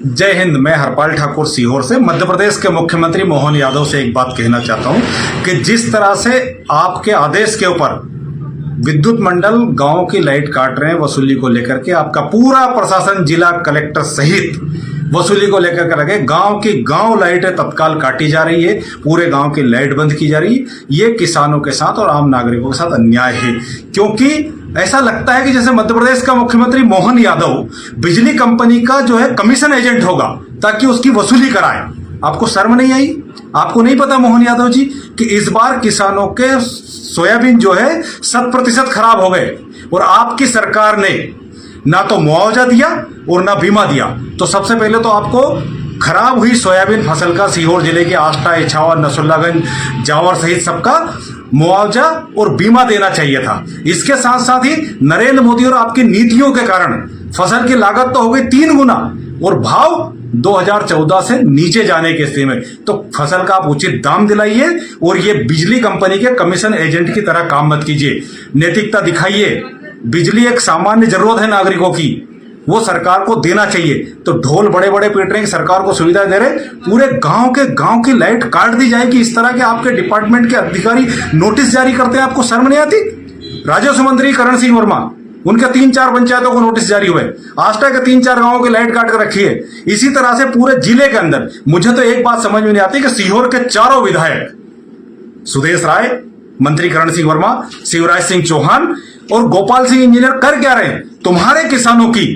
जय हिंद। मैं हरपाल ठाकुर सीहोर से मध्य प्रदेश के मुख्यमंत्री मोहन यादव से एक बात कहना चाहता हूं कि जिस तरह से आपके आदेश के ऊपर विद्युत मंडल गांव की लाइट काट रहे हैं वसूली को लेकर के, आपका पूरा प्रशासन जिला कलेक्टर सहित वसूली को लेकर के लगे, गांव की गांव लाइटें तत्काल काटी जा रही है, पूरे गांव की लाइट बंद की जा रही है। ये किसानों के साथ और आम नागरिकों के साथ अन्याय है, क्योंकि ऐसा लगता है कि जैसे मध्य प्रदेश का मुख्यमंत्री मोहन यादव बिजली कंपनी का जो है कमीशन एजेंट होगा ताकि उसकी वसूली कराए। आपको शर्म नहीं आई? आपको नहीं पता मोहन यादव जी कि इस बार किसानों के सोयाबीन जो है 100% खराब हो गए और आपकी सरकार ने ना तो मुआवजा दिया और ना बीमा दिया। तो सबसे पहले तो आपको खराब हुई सोयाबीन फसल का सीहोर जिले के आष्टा, इछावर, नसरुल्लागंज, जावर सहित सबका मुआवजा और बीमा देना चाहिए था। इसके साथ साथ ही नरेंद्र मोदी और आपकी नीतियों के कारण फसल की लागत तो हो गई 3 गुना और भाव 2014 से नीचे जाने की स्थिति में। तो फसल का आप उचित दाम दिलाइए और ये बिजली कंपनी के कमीशन एजेंट की तरह काम मत कीजिए। नैतिकता दिखाइए। बिजली एक सामान्य जरूरत है नागरिकों की, वो सरकार को देना चाहिए। तो ढोल बड़े बड़े पीट रहे हैं, सरकार को सुविधा दे रहे, पूरे गांव की लाइट काट दी जाएगी। इस तरह के आपके डिपार्टमेंट के अधिकारी नोटिस जारी करते हैं, आपको शर्म नहीं आती? राजस्व मंत्री करण सिंह वर्मा, उनके 3-4 पंचायतों को नोटिस जारी हुए, आष्टा के 3-4 गांवों की लाइट काट कर रखी है। इसी तरह से पूरे जिले के अंदर मुझे तो एक बात समझ में नहीं आती कि सीहोर के 4 विधायक सुदेश राय, मंत्री करण सिंह वर्मा, शिवराज सिंह चौहान और गोपाल सिंह इंजीनियर कर क्या रहे हैं? तुम्हारे किसानों की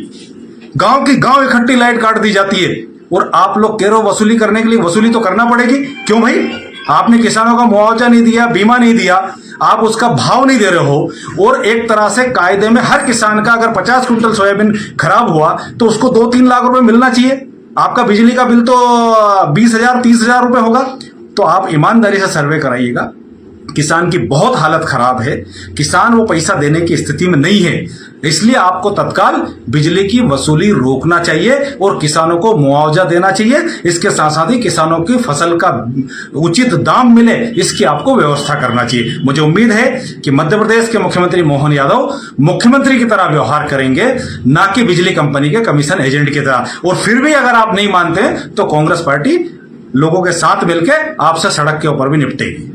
गांव इकट्ठी लाइट काट दी जाती है और आप लोग कह रहे हो वसूली करने के लिए। वसूली तो करना पड़ेगी। क्यों भाई? आपने किसानों का मुआवजा नहीं दिया, बीमा नहीं दिया, आप उसका भाव नहीं दे रहे हो और एक तरह से कायदे में हर किसान का अगर 50 क्विंटल सोयाबीन खराब हुआ तो उसको 2-3 लाख रुपए मिलना चाहिए। आपका बिजली का बिल तो 20,000-30,000 रुपए होगा। तो आप ईमानदारी से सर्वे कराइएगा। किसान की बहुत हालत खराब है, किसान वो पैसा देने की स्थिति में नहीं है, इसलिए आपको तत्काल बिजली की वसूली रोकना चाहिए और किसानों को मुआवजा देना चाहिए। इसके साथ साथ ही किसानों की फसल का उचित दाम मिले, इसकी आपको व्यवस्था करना चाहिए। मुझे उम्मीद है कि मध्य प्रदेश के मुख्यमंत्री मोहन यादव मुख्यमंत्री की तरह व्यवहार करेंगे, ना कि बिजली कंपनी के कमीशन एजेंट की तरह। और फिर भी अगर आप नहीं मानते तो कांग्रेस पार्टी लोगों के साथ मिलकर आपसे सड़क के ऊपर भी निपटेगी।